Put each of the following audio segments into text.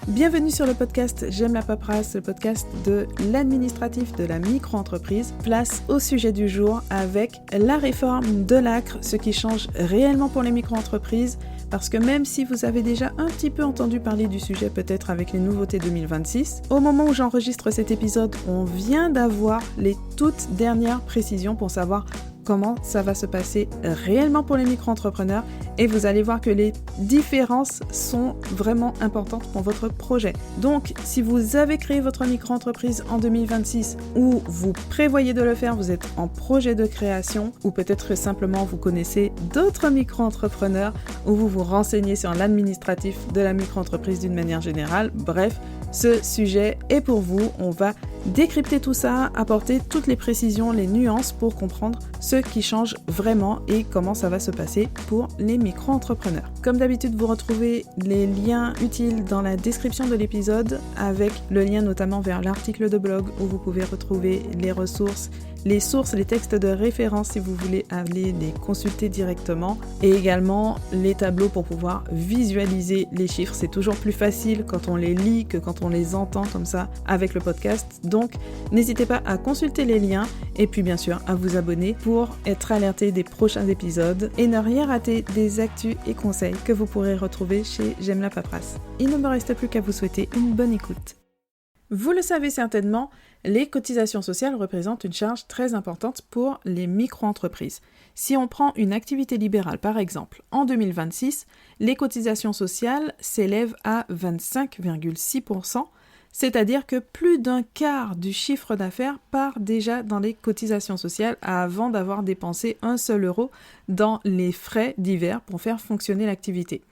Bienvenue sur le podcast J'aime la paperasse, le podcast de l'administratif de la micro-entreprise. Place au sujet du jour avec la réforme de l'ACRE, ce qui change réellement pour les micro-entreprises. Parce que même si vous avez déjà un petit peu entendu parler du sujet peut-être avec les nouveautés 2026, au moment où j'enregistre cet épisode, on vient d'avoir les toutes dernières précisions pour savoir comment ça va se passer réellement pour les micro-entrepreneurs et vous allez voir que les différences sont vraiment importantes pour votre projet. Donc, si vous avez créé votre micro-entreprise en 2026 ou vous prévoyez de le faire, vous êtes en projet de création ou peut-être que simplement vous connaissez d'autres micro-entrepreneurs ou vous vous renseignez sur l'administratif de la micro-entreprise d'une manière générale, bref, ce sujet est pour vous. On va décrypter tout ça, apporter toutes les précisions, les nuances pour comprendre ce qui change vraiment et comment ça va se passer pour les micro-entrepreneurs. Comme d'habitude, vous retrouvez les liens utiles dans la description de l'épisode avec le lien notamment vers l'article de blog où vous pouvez retrouver les ressources, les sources, les textes de référence si vous voulez aller les consulter directement et également les tableaux pour pouvoir visualiser les chiffres. C'est toujours plus facile quand on les lit que quand on les entend comme ça avec le podcast. Donc, n'hésitez pas à consulter les liens et puis bien sûr à vous abonner pour être alerté des prochains épisodes et ne rien rater des actus et conseils que vous pourrez retrouver chez J'aime la paperasse. Il ne me reste plus qu'à vous souhaiter une bonne écoute. Vous le savez certainement, les cotisations sociales représentent une charge très importante pour les micro-entreprises. Si on prend une activité libérale par exemple, en 2026, les cotisations sociales s'élèvent à 25,6%, c'est-à-dire que plus d'un quart du chiffre d'affaires part déjà dans les cotisations sociales avant d'avoir dépensé un seul euro dans les frais divers pour faire fonctionner l'activité.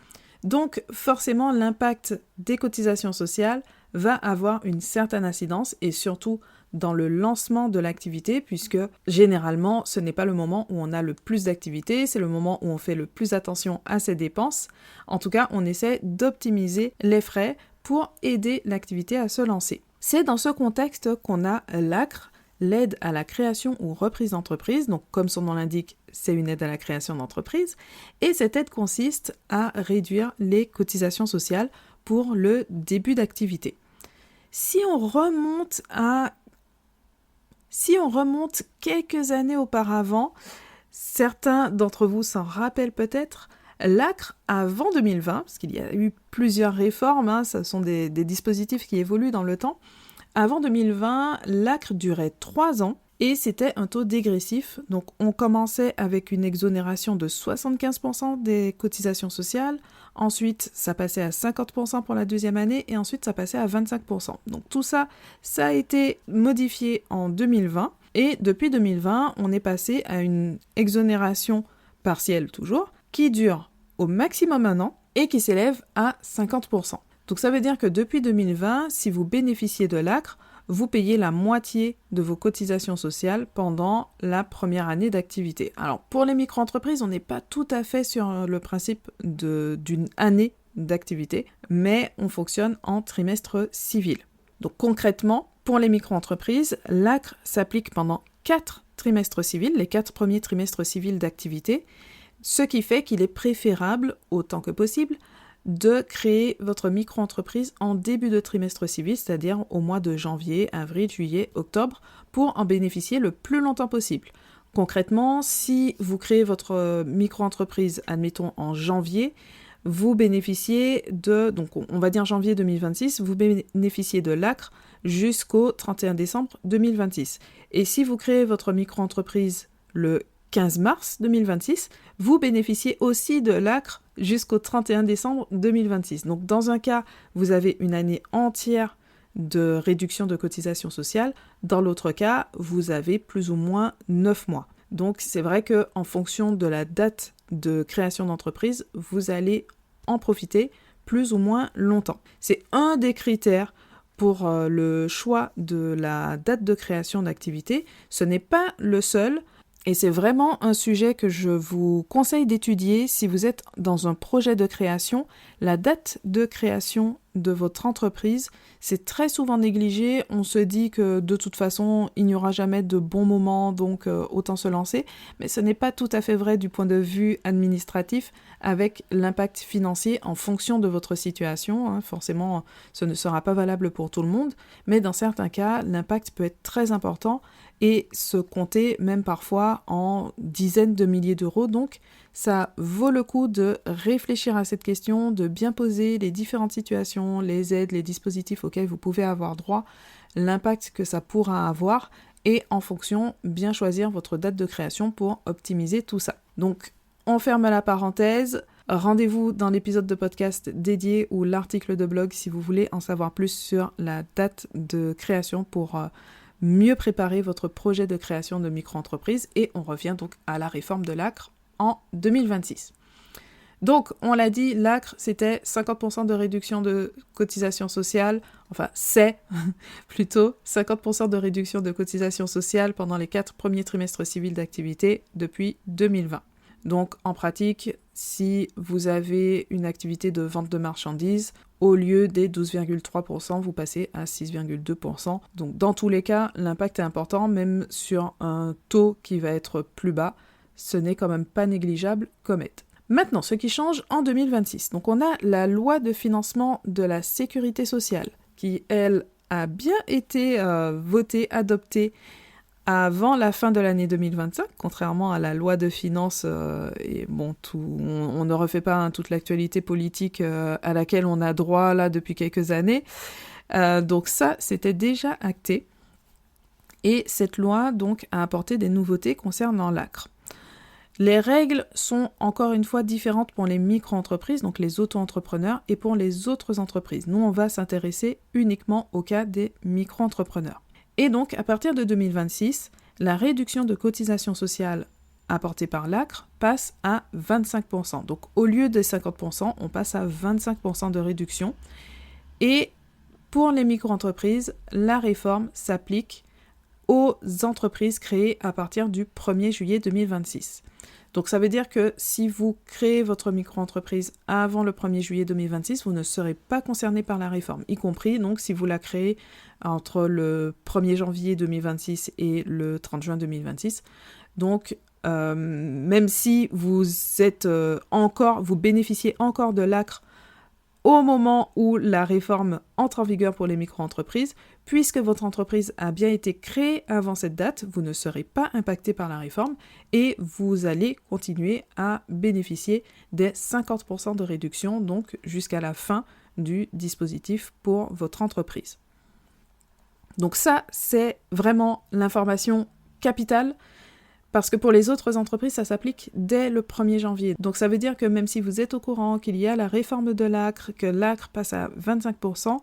Donc forcément, l'impact des cotisations sociales va avoir une certaine incidence et surtout dans le lancement de l'activité puisque généralement ce n'est pas le moment où on a le plus d'activité, c'est le moment où on fait le plus attention à ses dépenses. En tout cas, on essaie d'optimiser les frais pour aider l'activité à se lancer. C'est dans ce contexte qu'on a l'ACRE, l'aide à la création ou reprise d'entreprise. Donc comme son nom l'indique, c'est une aide à la création d'entreprise et cette aide consiste à réduire les cotisations sociales pour le début d'activité. Si on remonte quelques années auparavant, certains d'entre vous s'en rappellent peut-être, l'ACRE avant 2020, parce qu'il y a eu plusieurs réformes, ce sont des dispositifs qui évoluent dans le temps, avant 2020, l'ACRE durait 3 ans et c'était un taux dégressif. Donc on commençait avec une exonération de 75% des cotisations sociales, ensuite ça passait à 50% pour la deuxième année et ensuite ça passait à 25%. Donc tout ça, ça a été modifié en 2020 et depuis 2020, on est passé à une exonération partielle toujours qui dure au maximum 1 an et qui s'élève à 50%. Donc ça veut dire que depuis 2020, si vous bénéficiez de l'ACRE, vous payez la moitié de vos cotisations sociales pendant la première année d'activité. Alors pour les micro-entreprises, on n'est pas tout à fait sur le principe d'une année d'activité, mais on fonctionne en trimestre civil. Donc concrètement, pour les micro-entreprises, l'ACRE s'applique pendant 4 trimestres civils, les 4 premiers trimestres civils d'activité, ce qui fait qu'il est préférable, autant que possible, de créer votre micro-entreprise en début de trimestre civil, c'est-à-dire au mois de janvier, avril, juillet, octobre, pour en bénéficier le plus longtemps possible. Concrètement, si vous créez votre micro-entreprise, admettons en janvier, vous bénéficiez donc on va dire janvier 2026, vous bénéficiez de l'ACRE jusqu'au 31 décembre 2026. Et si vous créez votre micro-entreprise le 15 mars 2026, vous bénéficiez aussi de l'ACRE jusqu'au 31 décembre 2026. Donc dans un cas, vous avez une année entière de réduction de cotisation sociale. Dans l'autre cas, vous avez plus ou moins 9 mois. Donc c'est vrai qu'en fonction de la date de création d'entreprise, vous allez en profiter plus ou moins longtemps. C'est un des critères pour le choix de la date de création d'activité. Ce n'est pas le seul, Et c'est vraiment un sujet que je vous conseille d'étudier si vous êtes dans un projet de création. La date de création de votre entreprise, c'est très souvent négligé. On se dit que de toute façon, il n'y aura jamais de bon moment, donc autant se lancer. Mais ce n'est pas tout à fait vrai du point de vue administratif avec l'impact financier en fonction de votre situation. Forcément, ce ne sera pas valable pour tout le monde, mais dans certains cas, l'impact peut être très important et se compter même parfois en dizaines de milliers d'euros. Donc, ça vaut le coup de réfléchir à cette question, de bien poser les différentes situations, les aides, les dispositifs auxquels vous pouvez avoir droit, l'impact que ça pourra avoir et en fonction, bien choisir votre date de création pour optimiser tout ça. Donc, on ferme la parenthèse. Rendez-vous dans l'épisode de podcast dédié ou l'article de blog si vous voulez en savoir plus sur la date de création pour mieux préparer votre projet de création de micro-entreprise. Et on revient donc à la réforme de l'ACRE en 2026. Donc, on l'a dit, l'ACRE, c'était 50% de réduction de cotisation sociale, enfin, c'est plutôt 50% de réduction de cotisation sociale pendant les 4 premiers trimestres civils d'activité depuis 2020. Donc, en pratique, si vous avez une activité de vente de marchandises, au lieu des 12,3%, vous passez à 6,2%. Donc, dans tous les cas, l'impact est important, même sur un taux qui va être plus bas. Ce n'est quand même pas négligeable comme aide. Maintenant, ce qui change en 2026. Donc, on a la loi de financement de la sécurité sociale qui, elle, a bien été votée, adoptée avant la fin de l'année 2025, contrairement à la loi de finances, et bon, on ne refait pas toute l'actualité politique à laquelle on a droit là depuis quelques années. Donc ça, c'était déjà acté. Et cette loi, donc, a apporté des nouveautés concernant l'ACRE. Les règles sont encore une fois différentes pour les micro-entreprises, donc les auto-entrepreneurs, et pour les autres entreprises. Nous, on va s'intéresser uniquement au cas des micro-entrepreneurs. Et donc, à partir de 2026, la réduction de cotisation sociale apportée par l'ACRE passe à 25%. Donc, au lieu de 50%, on passe à 25% de réduction. Et pour les micro-entreprises, la réforme s'applique aux entreprises créées à partir du 1er juillet 2026. Donc ça veut dire que si vous créez votre micro-entreprise avant le 1er juillet 2026, vous ne serez pas concerné par la réforme, y compris donc si vous la créez entre le 1er janvier 2026 et le 30 juin 2026. Donc même si vous êtes vous bénéficiez encore de l'ACRE au moment où la réforme entre en vigueur pour les micro-entreprises, puisque votre entreprise a bien été créée avant cette date, vous ne serez pas impacté par la réforme et vous allez continuer à bénéficier des 50% de réduction, donc jusqu'à la fin du dispositif pour votre entreprise. Donc ça, c'est vraiment l'information capitale. Parce que pour les autres entreprises, ça s'applique dès le 1er janvier. Donc ça veut dire que même si vous êtes au courant qu'il y a la réforme de l'ACRE, que l'ACRE passe à 25%,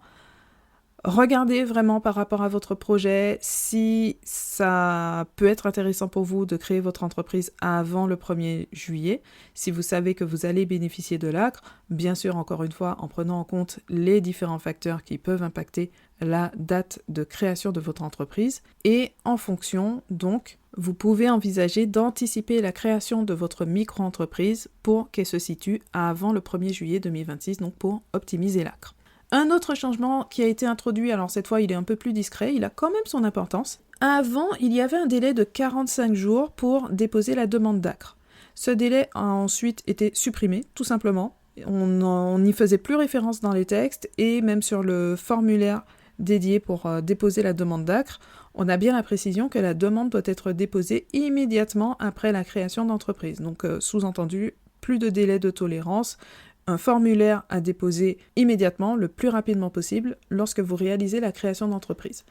regardez vraiment par rapport à votre projet si ça peut être intéressant pour vous de créer votre entreprise avant le 1er juillet. Si vous savez que vous allez bénéficier de l'ACRE, bien sûr, encore une fois, en prenant en compte les différents facteurs qui peuvent impacter la date de création de votre entreprise. Et en fonction, donc, vous pouvez envisager d'anticiper la création de votre micro-entreprise pour qu'elle se situe avant le 1er juillet 2026, donc pour optimiser l'ACRE. Un autre changement qui a été introduit, alors cette fois il est un peu plus discret, il a quand même son importance. Avant, il y avait un délai de 45 jours pour déposer la demande d'ACRE. Ce délai a ensuite été supprimé, tout simplement. On n'y faisait plus référence dans les textes et même sur le formulaire dédié pour déposer la demande d'ACRE, on a bien la précision que la demande doit être déposée immédiatement après la création d'entreprise. Donc, sous-entendu, plus de délai de tolérance, un formulaire à déposer immédiatement, le plus rapidement possible, lorsque vous réalisez la création d'entreprise.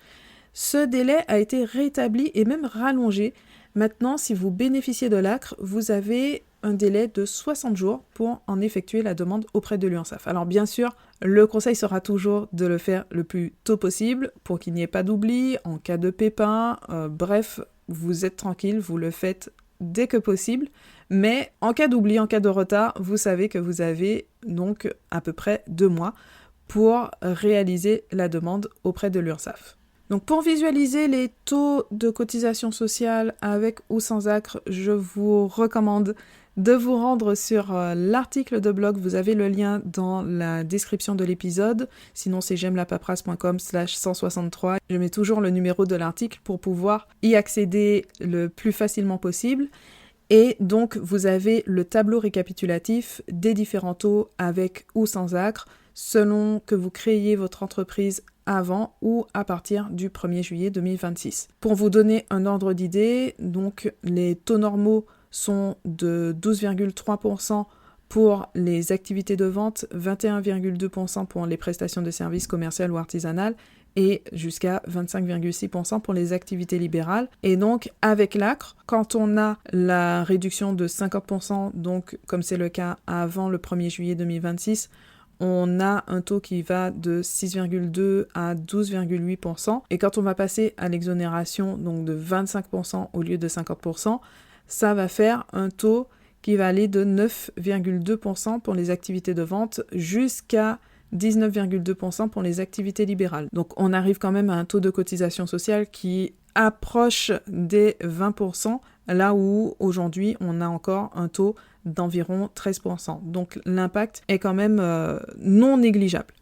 Ce délai a été rétabli et même rallongé. Maintenant, si vous bénéficiez de l'ACRE, vous avez un délai de 60 jours pour en effectuer la demande auprès de l'URSSAF. Alors bien sûr, le conseil sera toujours de le faire le plus tôt possible pour qu'il n'y ait pas d'oubli, en cas de pépin, bref, vous êtes tranquille, vous le faites dès que possible, mais en cas d'oubli, en cas de retard, vous savez que vous avez donc à peu près 2 mois pour réaliser la demande auprès de l'URSSAF. Donc pour visualiser les taux de cotisation sociale avec ou sans ACRE, je vous recommande de vous rendre sur l'article de blog. Vous avez le lien dans la description de l'épisode. Sinon, c'est j'aime-la-paperasse.com/163. Je mets toujours le numéro de l'article pour pouvoir y accéder le plus facilement possible. Et donc, vous avez le tableau récapitulatif des différents taux avec ou sans ACRE, selon que vous créiez votre entreprise avant ou à partir du 1er juillet 2026. Pour vous donner un ordre d'idée, donc les taux normaux sont de 12,3% pour les activités de vente, 21,2% pour les prestations de services commerciales ou artisanales et jusqu'à 25,6% pour les activités libérales. Et donc, avec l'ACRE, quand on a la réduction de 50%, donc comme c'est le cas avant le 1er juillet 2026, on a un taux qui va de 6,2 à 12,8%. Et quand on va passer à l'exonération, donc de 25% au lieu de 50%, ça va faire un taux qui va aller de 9,2% pour les activités de vente jusqu'à 19,2% pour les activités libérales. Donc on arrive quand même à un taux de cotisation sociale qui approche des 20%, là où aujourd'hui on a encore un taux d'environ 13%. Donc l'impact est quand même non négligeable.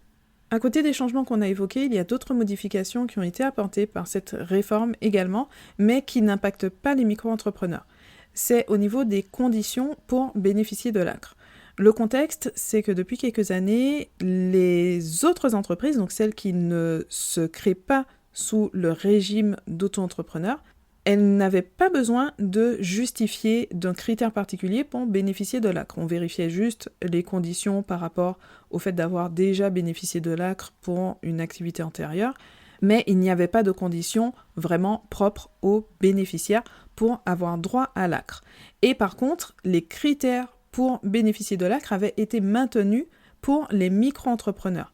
À côté des changements qu'on a évoqués, il y a d'autres modifications qui ont été apportées par cette réforme également, mais qui n'impactent pas les micro-entrepreneurs. C'est au niveau des conditions pour bénéficier de l'ACRE. Le contexte, c'est que depuis quelques années, les autres entreprises, donc celles qui ne se créent pas sous le régime d'auto-entrepreneur, elles n'avaient pas besoin de justifier d'un critère particulier pour bénéficier de l'ACRE. On vérifiait juste les conditions par rapport au fait d'avoir déjà bénéficié de l'ACRE pour une activité antérieure, mais il n'y avait pas de conditions vraiment propres aux bénéficiaires pour avoir droit à l'ACRE. Et par contre, les critères pour bénéficier de l'ACRE avaient été maintenus pour les micro-entrepreneurs.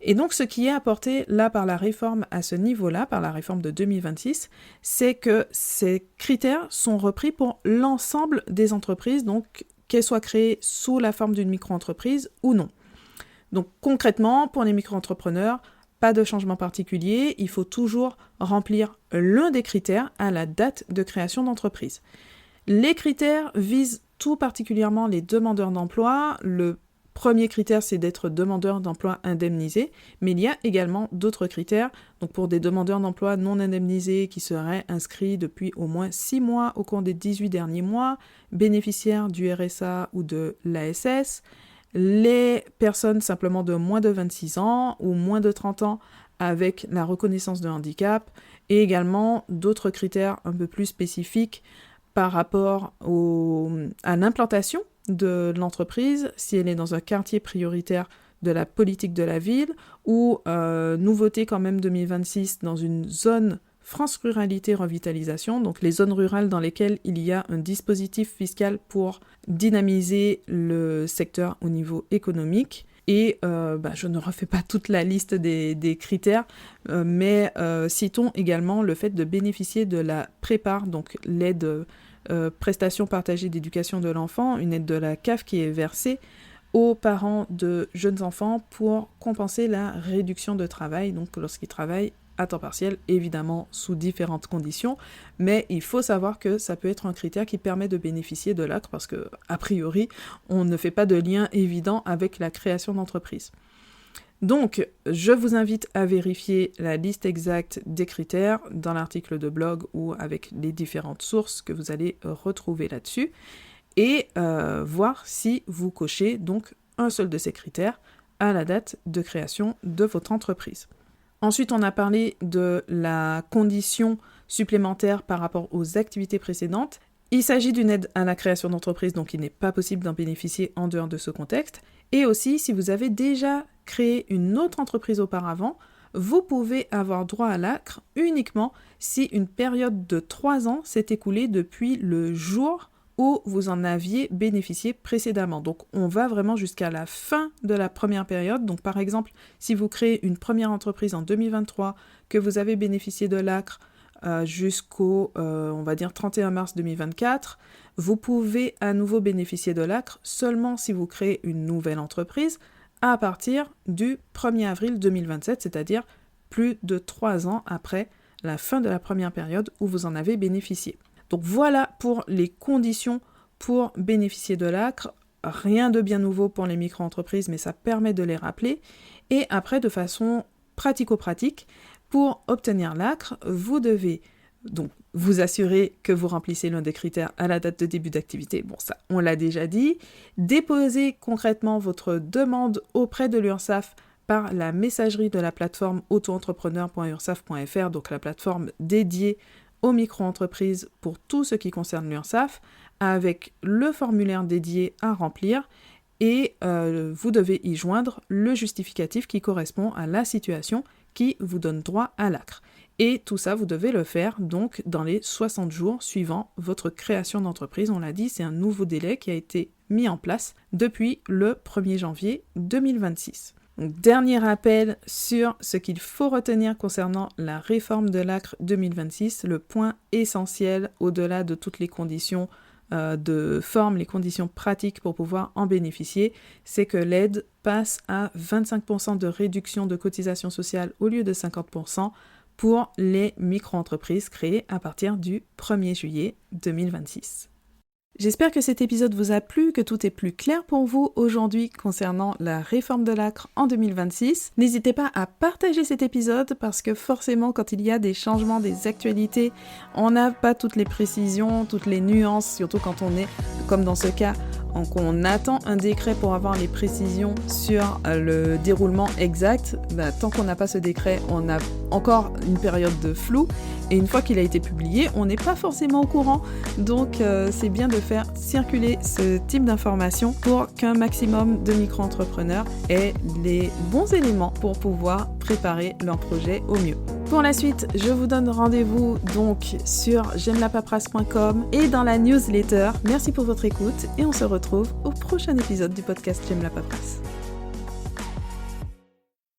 Et donc, ce qui est apporté là par la réforme à ce niveau-là, par la réforme de 2026, c'est que ces critères sont repris pour l'ensemble des entreprises, donc qu'elles soient créées sous la forme d'une micro-entreprise ou non. Donc concrètement, pour les micro-entrepreneurs, pas de changement particulier, il faut toujours remplir l'un des critères à la date de création d'entreprise. Les critères visent tout particulièrement les demandeurs d'emploi. Le premier critère, c'est d'être demandeur d'emploi indemnisé, mais il y a également d'autres critères. Donc pour des demandeurs d'emploi non indemnisés qui seraient inscrits depuis au moins 6 mois au cours des 18 derniers mois, bénéficiaires du RSA ou de l'ASS, les personnes simplement de moins de 26 ans ou moins de 30 ans avec la reconnaissance de handicap, et également d'autres critères un peu plus spécifiques par rapport à l'implantation de l'entreprise, si elle est dans un quartier prioritaire de la politique de la ville, ou nouveauté quand même 2026 dans une zone France Ruralité Revitalisation, donc les zones rurales dans lesquelles il y a un dispositif fiscal pour dynamiser le secteur au niveau économique. Et je ne refais pas toute la liste des critères, mais citons également le fait de bénéficier de la prépare, donc l'aide prestation partagée d'éducation de l'enfant, une aide de la CAF qui est versée aux parents de jeunes enfants pour compenser la réduction de travail, donc lorsqu'ils travaillent à temps partiel, évidemment sous différentes conditions, mais il faut savoir que ça peut être un critère qui permet de bénéficier de l'ACRE parce que, a priori, on ne fait pas de lien évident avec la création d'entreprise. Donc, je vous invite à vérifier la liste exacte des critères dans l'article de blog ou avec les différentes sources que vous allez retrouver là-dessus et voir si vous cochez donc un seul de ces critères à la date de création de votre entreprise. Ensuite, on a parlé de la condition supplémentaire par rapport aux activités précédentes. Il s'agit d'une aide à la création d'entreprise, donc il n'est pas possible d'en bénéficier en dehors de ce contexte. Et aussi, si vous avez déjà créé une autre entreprise auparavant, vous pouvez avoir droit à l'ACRE uniquement si une période de 3 ans s'est écoulée depuis le jour où vous en aviez bénéficié précédemment. Donc on va vraiment jusqu'à la fin de la première période. Donc par exemple, si vous créez une première entreprise en 2023, que vous avez bénéficié de l'ACRE jusqu'au, on va dire, 31 mars 2024, vous pouvez à nouveau bénéficier de l'ACRE seulement si vous créez une nouvelle entreprise à partir du 1er avril 2027, c'est-à-dire plus de 3 ans après la fin de la première période où vous en avez bénéficié. Donc voilà pour les conditions pour bénéficier de l'ACRE. Rien de bien nouveau pour les micro-entreprises, mais ça permet de les rappeler. Et après, de façon pratico-pratique, pour obtenir l'ACRE, vous devez donc vous assurer que vous remplissez l'un des critères à la date de début d'activité. Bon, ça, on l'a déjà dit. Déposez concrètement votre demande auprès de l'URSSAF par la messagerie de la plateforme auto-entrepreneur.ursaf.fr, donc la plateforme dédiée aux micro-entreprises pour tout ce qui concerne l'URSSAF, avec le formulaire dédié à remplir et vous devez y joindre le justificatif qui correspond à la situation qui vous donne droit à l'ACRE. Et tout ça, vous devez le faire donc dans les 60 jours suivant votre création d'entreprise. On l'a dit, c'est un nouveau délai qui a été mis en place depuis le 1er janvier 2026. Donc, dernier rappel sur ce qu'il faut retenir concernant la réforme de l'ACRE 2026, le point essentiel au-delà de toutes les conditions de forme, les conditions pratiques pour pouvoir en bénéficier, c'est que l'aide passe à 25% de réduction de cotisation sociale au lieu de 50% pour les micro-entreprises créées à partir du 1er juillet 2026. J'espère que cet épisode vous a plu, que tout est plus clair pour vous aujourd'hui concernant la réforme de l'ACRE en 2026. N'hésitez pas à partager cet épisode parce que forcément quand il y a des changements, des actualités, on n'a pas toutes les précisions, toutes les nuances, surtout quand on est, comme dans ce cas, on attend un décret pour avoir les précisions sur le déroulement exact. Tant qu'on n'a pas ce décret, on a encore une période de flou. Et une fois qu'il a été publié, on n'est pas forcément au courant. Donc c'est bien de faire circuler ce type d'informations pour qu'un maximum de micro-entrepreneurs aient les bons éléments pour pouvoir préparer leur projet au mieux. Pour la suite, je vous donne rendez-vous donc sur j'aimelapaperasse.com et dans la newsletter. Merci pour votre écoute et on se retrouve au prochain épisode du podcast J'aime la paperasse.